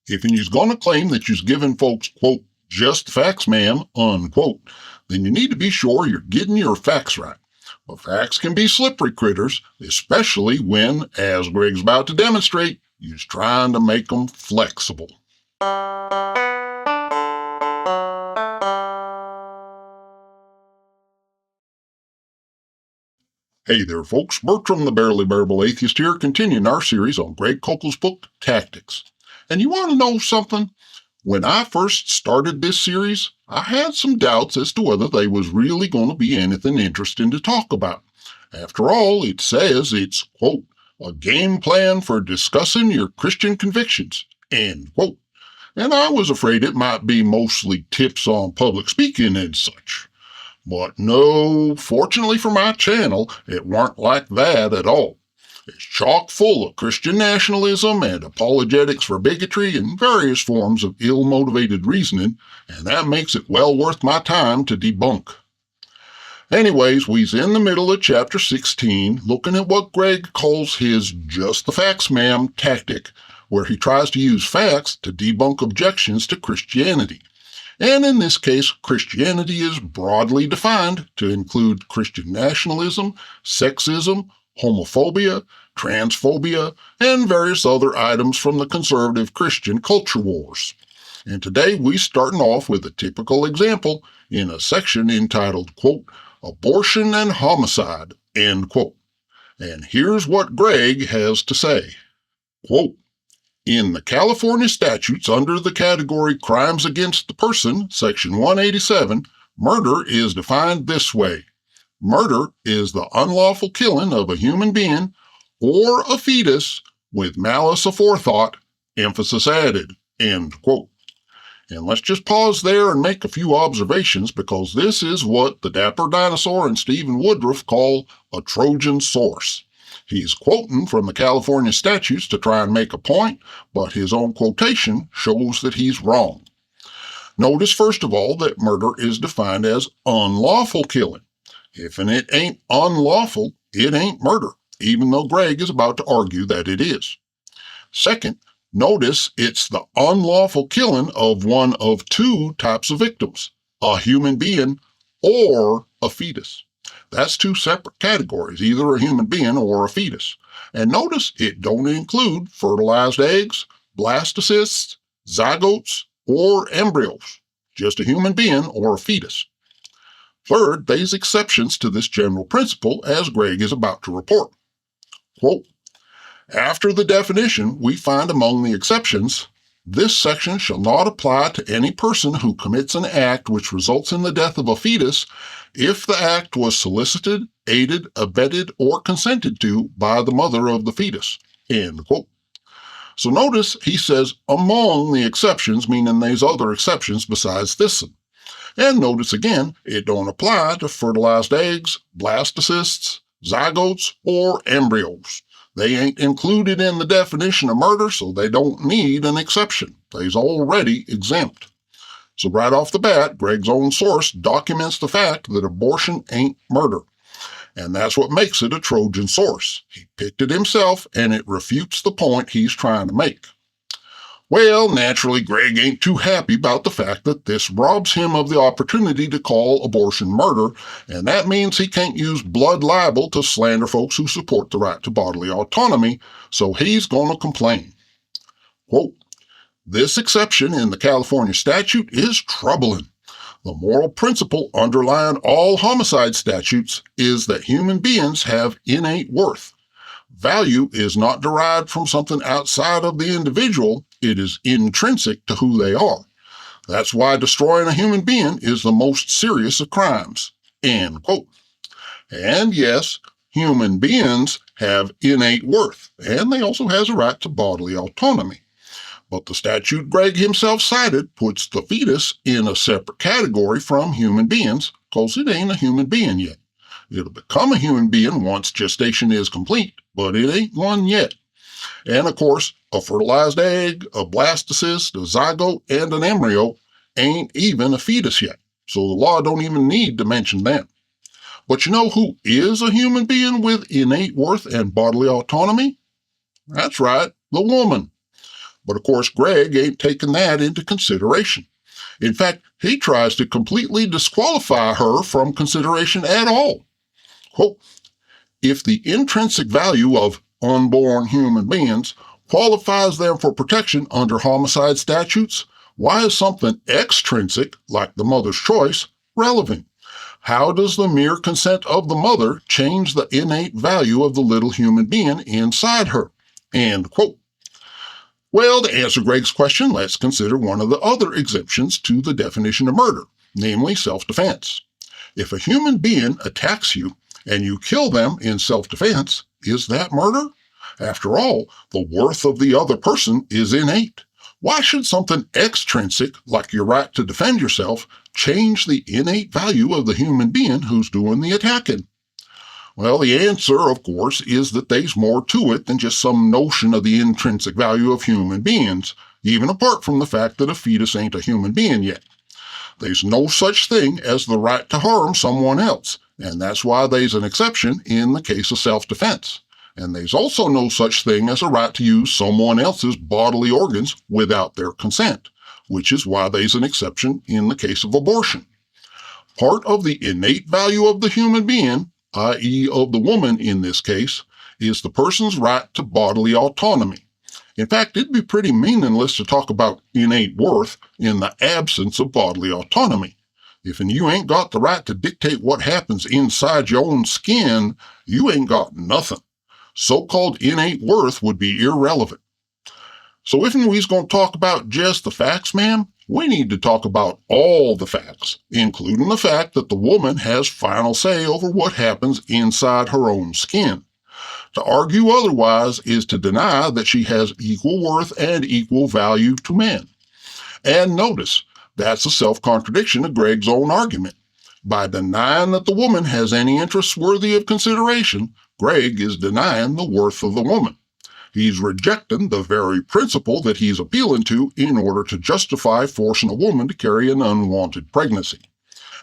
If you's going to claim that you's giving folks, quote, just facts, ma'am, unquote, then you need to be sure you're getting your facts right. But facts can be slippery critters, especially when, as Greg's about to demonstrate, you's trying to make them flexible. Hey there, folks. Bertram, the Barely Bearable Atheist here, continuing our series on Greg Koukl's book, Tactics. And you want to know something? When I first started this series, I had some doubts as to whether they was really going to be anything interesting to talk about. After all, it says it's, quote, a game plan for discussing your Christian convictions, end quote. And I was afraid it might be mostly tips on public speaking and such. But no, fortunately for my channel, it weren't like that at all. It's chock full of Christian nationalism and apologetics for bigotry and various forms of ill-motivated reasoning, and that makes it well worth my time to debunk. Anyways, we's in the middle of chapter 16, looking at what Greg calls his just the facts, ma'am tactic, where he tries to use facts to debunk objections to Christianity. And in this case, Christianity is broadly defined to include Christian nationalism, sexism, homophobia, transphobia, and various other items from the conservative Christian culture wars. And today we're starting off with a typical example in a section entitled, quote, Abortion and Homicide, end quote. And here's what Greg has to say. Quote, in the California statutes under the category Crimes Against the Person, Section 187, murder is defined this way. Murder is the unlawful killing of a human being or a fetus with malice aforethought, emphasis added, end quote. And let's just pause there and make a few observations because this is what the Dapper Dinosaur and Stephen Woodruff call a Trojan source. He's quoting from the California statutes to try and make a point, but his own quotation shows that he's wrong. Notice, first of all, that murder is defined as unlawful killing. If it ain't unlawful, it ain't murder, even though Greg is about to argue that it is. Second, notice it's the unlawful killing of one of two types of victims, a human being or a fetus. That's two separate categories, either a human being or a fetus. And notice it don't include fertilized eggs, blastocysts, zygotes, or embryos, just a human being or a fetus. Third, there's exceptions to this general principle, as Greg is about to report. Quote, after the definition, we find among the exceptions, this section shall not apply to any person who commits an act which results in the death of a fetus if the act was solicited, aided, abetted, or consented to by the mother of the fetus, end quote. So notice he says among the exceptions, meaning there's other exceptions besides this one. And notice again, it don't apply to fertilized eggs, blastocysts, zygotes, or embryos. They ain't included in the definition of murder, so they don't need an exception. They's already exempt. So right off the bat, Greg's own source documents the fact that abortion ain't murder. And that's what makes it a Trojan source. He picked it himself, and it refutes the point he's trying to make. Well, naturally, Greg ain't too happy about the fact that this robs him of the opportunity to call abortion murder, and that means he can't use blood libel to slander folks who support the right to bodily autonomy, so he's going to complain. Quote, this exception in the California statute is troubling. The moral principle underlying all homicide statutes is that human beings have innate worth. Value is not derived from something outside of the individual, it is intrinsic to who they are. That's why destroying a human being is the most serious of crimes, end quote. And yes, human beings have innate worth, and they also has a right to bodily autonomy. But the statute Greg himself cited puts the fetus in a separate category from human beings, because it ain't a human being yet. It'll become a human being once gestation is complete, but it ain't one yet. And of course, a fertilized egg, a blastocyst, a zygote, and an embryo ain't even a fetus yet. So the law don't even need to mention them. But you know who is a human being with innate worth and bodily autonomy? That's right, the woman. But of course, Greg ain't taking that into consideration. In fact, he tries to completely disqualify her from consideration at all. Quote, if the intrinsic value of unborn human beings qualifies them for protection under homicide statutes, why is something extrinsic, like the mother's choice, relevant? How does the mere consent of the mother change the innate value of the little human being inside her? End quote. Well, to answer Greg's question, let's consider one of the other exemptions to the definition of murder, namely self-defense. If a human being attacks you and you kill them in self-defense, is that murder? After all, the worth of the other person is innate. Why should something extrinsic, like your right to defend yourself, change the innate value of the human being who's doing the attacking? Well, the answer, of course, is that there's more to it than just some notion of the intrinsic value of human beings, even apart from the fact that a fetus ain't a human being yet. There's no such thing as the right to harm someone else, and that's why there's an exception in the case of self-defense. And there's also no such thing as a right to use someone else's bodily organs without their consent, which is why there's an exception in the case of abortion. Part of the innate value of the human being, i.e. of the woman in this case, is the person's right to bodily autonomy. In fact, it'd be pretty meaningless to talk about innate worth in the absence of bodily autonomy. If you ain't got the right to dictate what happens inside your own skin, you ain't got nothing. So-called innate worth would be irrelevant. So if we's going to talk about just the facts, ma'am, we need to talk about all the facts, including the fact that the woman has final say over what happens inside her own skin. To argue otherwise is to deny that she has equal worth and equal value to men. And notice, that's a self-contradiction of Greg's own argument. By denying that the woman has any interests worthy of consideration, Greg is denying the worth of the woman. He's rejecting the very principle that he's appealing to in order to justify forcing a woman to carry an unwanted pregnancy.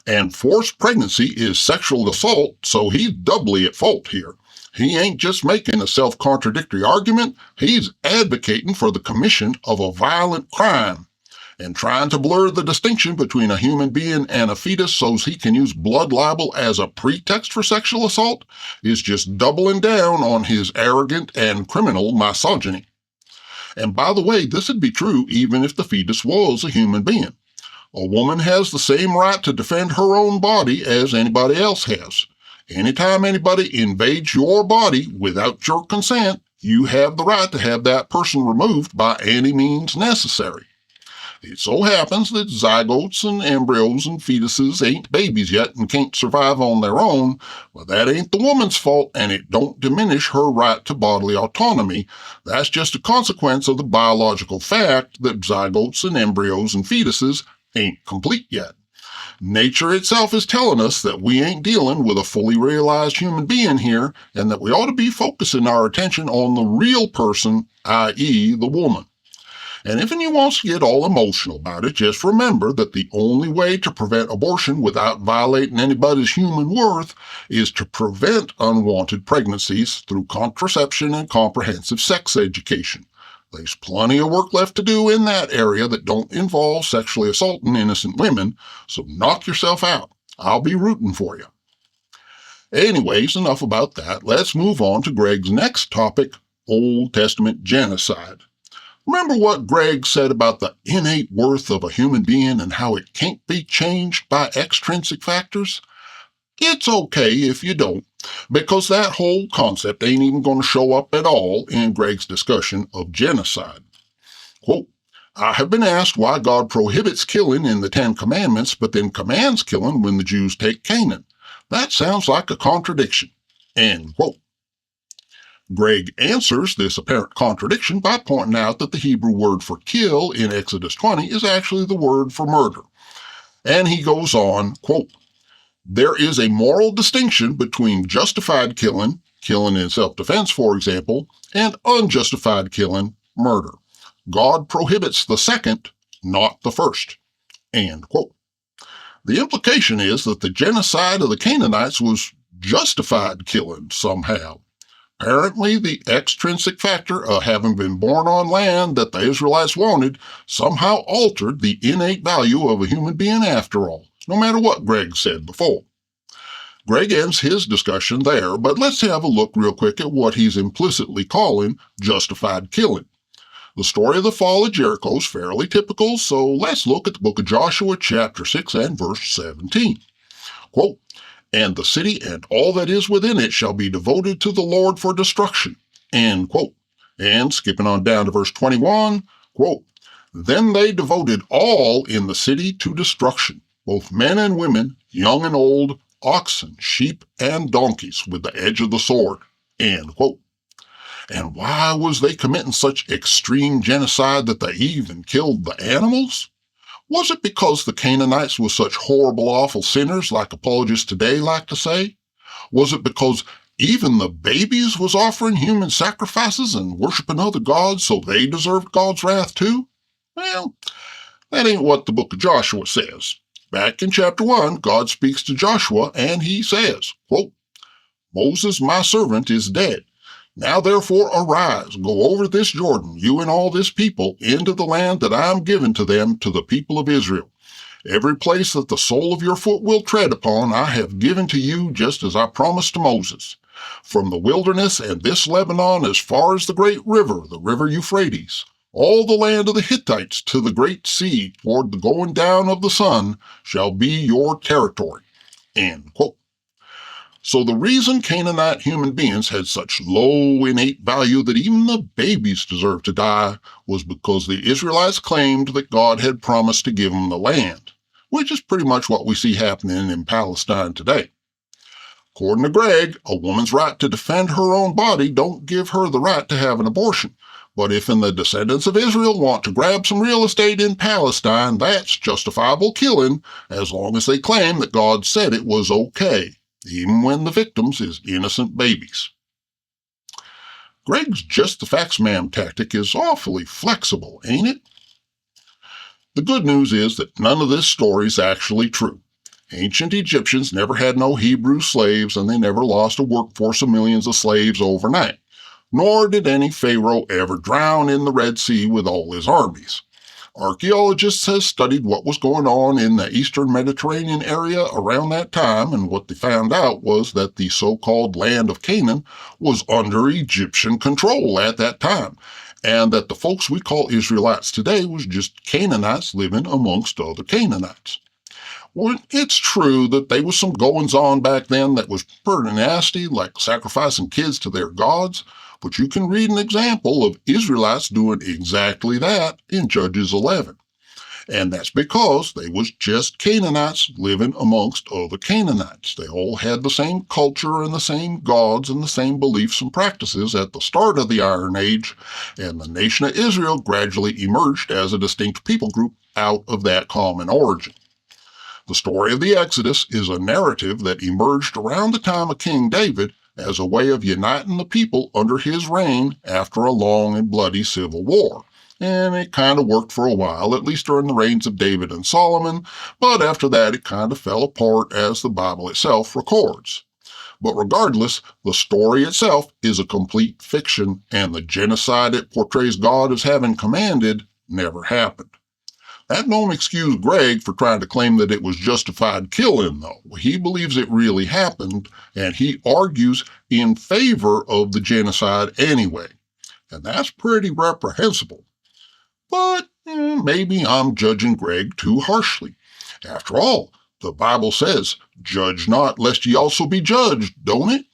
And forced pregnancy is sexual assault, so he's doubly at fault here. He ain't just making a self-contradictory argument, he's advocating for the commission of a violent crime. And trying to blur the distinction between a human being and a fetus so he can use blood libel as a pretext for sexual assault is just doubling down on his arrogant and criminal misogyny. And by the way, this would be true even if the fetus was a human being. A woman has the same right to defend her own body as anybody else has. Anytime anybody invades your body without your consent, you have the right to have that person removed by any means necessary. It so happens that zygotes and embryos and fetuses ain't babies yet and can't survive on their own, but that ain't the woman's fault, and it don't diminish her right to bodily autonomy. That's just a consequence of the biological fact that zygotes and embryos and fetuses ain't complete yet. Nature itself is telling us that we ain't dealing with a fully realized human being here, and that we ought to be focusing our attention on the real person, i.e. the woman. And if you want to get all emotional about it, just remember that the only way to prevent abortion without violating anybody's human worth is to prevent unwanted pregnancies through contraception and comprehensive sex education. There's plenty of work left to do in that area that don't involve sexually assaulting innocent women, so knock yourself out. I'll be rooting for you. Anyways, enough about that. Let's move on to Greg's next topic, Old Testament genocide. Remember what Greg said about the innate worth of a human being and how it can't be changed by extrinsic factors? It's okay if you don't, because that whole concept ain't even going to show up at all in Greg's discussion of genocide. Quote, I have been asked why God prohibits killing in the Ten Commandments, but then commands killing when the Jews take Canaan. That sounds like a contradiction. End quote. Greg answers this apparent contradiction by pointing out that the Hebrew word for kill in Exodus 20 is actually the word for murder. And he goes on, quote, there is a moral distinction between justified killing, killing in self-defense, for example, and unjustified killing, murder. God prohibits the second, not the first. End quote. The implication is that the genocide of the Canaanites was justified killing somehow. Apparently, the extrinsic factor of having been born on land that the Israelites wanted somehow altered the innate value of a human being after all, no matter what Greg said before. Greg ends his discussion there, but let's have a look real quick at what he's implicitly calling justified killing. The story of the fall of Jericho is fairly typical, so let's look at the book of Joshua, chapter 6 and verse 17. Quote, "And the city and all that is within it shall be devoted to the Lord for destruction." End quote. And skipping on down to verse 21, quote, "Then they devoted all in the city to destruction, both men and women, young and old, oxen, sheep, and donkeys, with the edge of the sword." End quote. And why was they committing such extreme genocide that they even killed the animals? Was it because the Canaanites were such horrible, awful sinners, like apologists today like to say? Was it because even the babies was offering human sacrifices and worshiping other gods, so they deserved God's wrath too? Well, that ain't what the book of Joshua says. Back in chapter 1, God speaks to Joshua and he says, quote, "Moses, my servant, is dead. Now therefore arise, go over this Jordan, you and all this people, into the land that I am giving to them, to the people of Israel. Every place that the sole of your foot will tread upon, I have given to you, just as I promised to Moses. From the wilderness and this Lebanon as far as the great river, the river Euphrates, all the land of the Hittites to the great sea toward the going down of the sun shall be your territory." End quote. So the reason Canaanite human beings had such low innate value that even the babies deserved to die was because the Israelites claimed that God had promised to give them the land, which is pretty much what we see happening in Palestine today. According to Greg, a woman's right to defend her own body don't give her the right to have an abortion. But if the descendants of Israel want to grab some real estate in Palestine, that's justifiable killing, as long as they claim that God said it was okay, even when the victims is innocent babies. Greg's just the facts ma'am tactic is awfully flexible, ain't it? The good news is that none of this story is actually true. Ancient Egyptians never had no Hebrew slaves, and they never lost a workforce of millions of slaves overnight. Nor did any pharaoh ever drown in the Red Sea with all his armies. Archaeologists have studied what was going on in the eastern Mediterranean area around that time, and what they found out was that the so-called land of Canaan was under Egyptian control at that time, and that the folks we call Israelites today was just Canaanites living amongst other Canaanites. Well, it's true that there was some goings-on back then that was pretty nasty, like sacrificing kids to their gods, but you can read an example of Israelites doing exactly that in Judges 11. And that's because they was just Canaanites living amongst other Canaanites. They all had the same culture and the same gods and the same beliefs and practices at the start of the Iron Age, and the nation of Israel gradually emerged as a distinct people group out of that common origin. The story of the Exodus is a narrative that emerged around the time of King David as a way of uniting the people under his reign after a long and bloody civil war. And it kind of worked for a while, at least during the reigns of David and Solomon, but after that it kind of fell apart as the Bible itself records. But regardless, the story itself is a complete fiction, and the genocide it portrays God as having commanded never happened. That don't excuse Greg for trying to claim that it was justified killing, though. He believes it really happened, and he argues in favor of the genocide anyway. And that's pretty reprehensible. But maybe I'm judging Greg too harshly. After all, the Bible says, "Judge not, lest ye also be judged," don't it?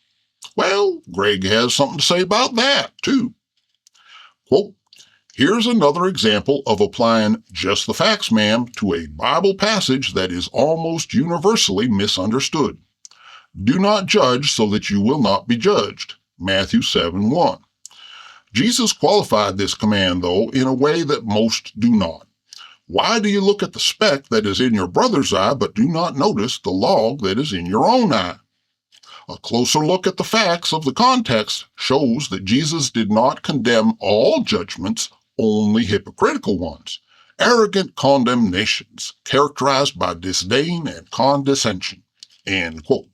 Well, Greg has something to say about that, too. Quote, "Here's another example of applying just the facts, ma'am, to a Bible passage that is almost universally misunderstood. Do not judge so that you will not be judged." Matthew 7:1. Jesus qualified this command, though, in a way that most do not. Why do you look at the speck that is in your brother's eye, but do not notice the log that is in your own eye? A closer look at the facts of the context shows that Jesus did not condemn all judgments, only hypocritical ones, arrogant condemnations characterized by disdain and condescension. End quote.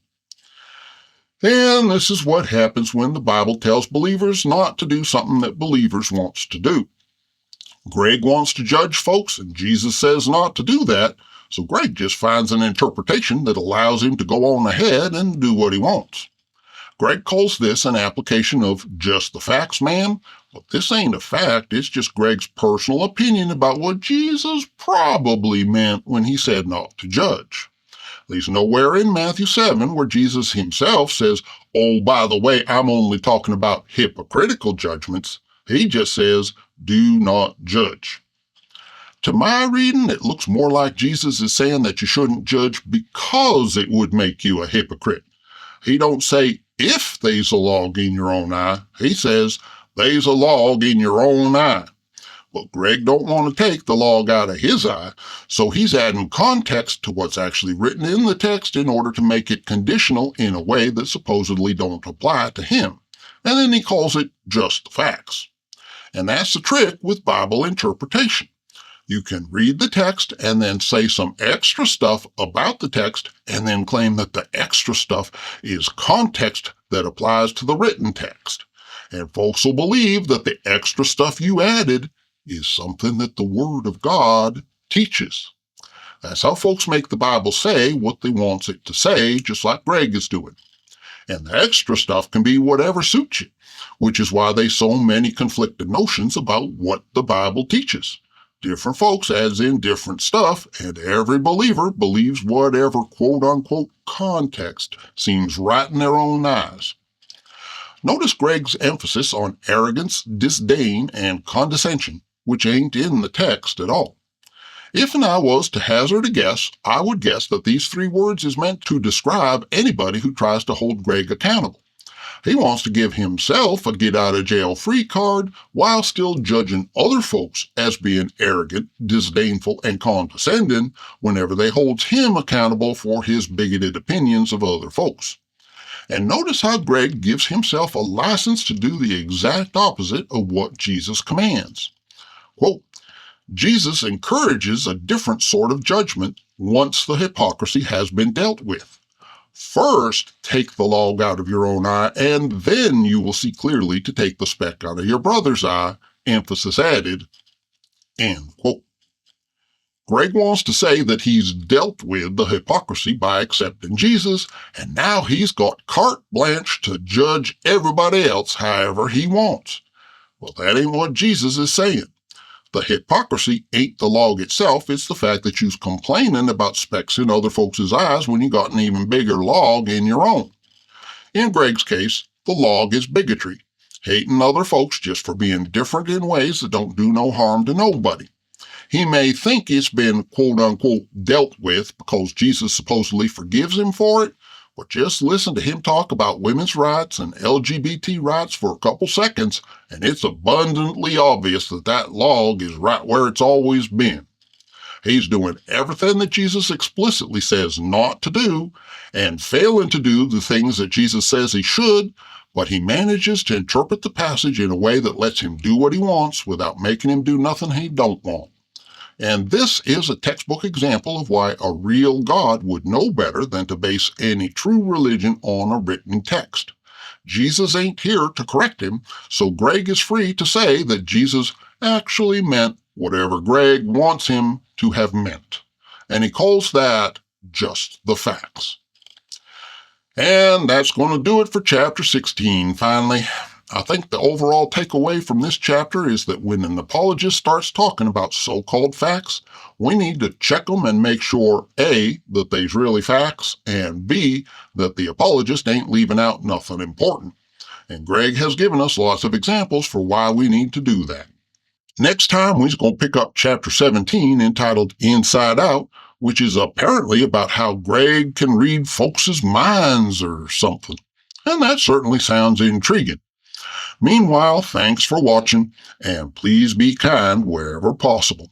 And this is what happens when the Bible tells believers not to do something that believers wants to do. Greg wants to judge folks, and Jesus says not to do that, so Greg just finds an interpretation that allows him to go on ahead and do what he wants. Greg calls this an application of just the facts, man, but this ain't a fact, it's just Greg's personal opinion about what Jesus probably meant when he said not to judge. There's nowhere in Matthew 7 where Jesus himself says, oh, by the way, I'm only talking about hypocritical judgments. He just says, do not judge. To my reading, it looks more like Jesus is saying that you shouldn't judge because it would make you a hypocrite. He don't say, if there's a log in your own eye. He says, there's a log in your own eye. But Greg don't want to take the log out of his eye, so he's adding context to what's actually written in the text in order to make it conditional in a way that supposedly don't apply to him. And then he calls it just the facts. And that's the trick with Bible interpretation. You can read the text and then say some extra stuff about the text and then claim that the extra stuff is context that applies to the written text. And folks will believe that the extra stuff you added is something that the Word of God teaches. That's how folks make the Bible say what they want it to say, just like Greg is doing. And the extra stuff can be whatever suits you, which is why there's so many conflicted notions about what the Bible teaches. Different folks adds in different stuff, and every believer believes whatever quote-unquote context seems right in their own eyes. Notice Greg's emphasis on arrogance, disdain, and condescension, which ain't in the text at all. If I was to hazard a guess, I would guess that these three words is meant to describe anybody who tries to hold Greg accountable. He wants to give himself a get-out-of-jail-free card while still judging other folks as being arrogant, disdainful, and condescending whenever they hold him accountable for his bigoted opinions of other folks. And notice how Greg gives himself a license to do the exact opposite of what Jesus commands. Quote, Jesus encourages a different sort of judgment once the hypocrisy has been dealt with. First, take the log out of your own eye, and then you will see clearly to take the speck out of your brother's eye, emphasis added, end quote. Greg wants to say that he's dealt with the hypocrisy by accepting Jesus, and now he's got carte blanche to judge everybody else however he wants. Well, that ain't what Jesus is saying. The hypocrisy ain't the log itself, it's the fact that you're complaining about specks in other folks' eyes when you got an even bigger log in your own. In Greg's case, the log is bigotry, hating other folks just for being different in ways that don't do no harm to nobody. He may think it's been quote-unquote dealt with because Jesus supposedly forgives him for it, but just listen to him talk about women's rights and LGBT rights for a couple seconds, and it's abundantly obvious that that log is right where it's always been. He's doing everything that Jesus explicitly says not to do, and failing to do the things that Jesus says he should, but he manages to interpret the passage in a way that lets him do what he wants without making him do nothing he don't want. And this is a textbook example of why a real God would know better than to base any true religion on a written text. Jesus ain't here to correct him, so Greg is free to say that Jesus actually meant whatever Greg wants him to have meant. And he calls that just the facts. And that's going to do it for chapter 16, finally. I think the overall takeaway from this chapter is that when an apologist starts talking about so-called facts, we need to check them and make sure, A, that they's really facts, and B, that the apologist ain't leaving out nothing important. And Greg has given us lots of examples for why we need to do that. Next time, we're going to pick up chapter 17 entitled Inside Out, which is apparently about how Greg can read folks' minds or something. And that certainly sounds intriguing. Meanwhile, thanks for watching, and please be kind wherever possible.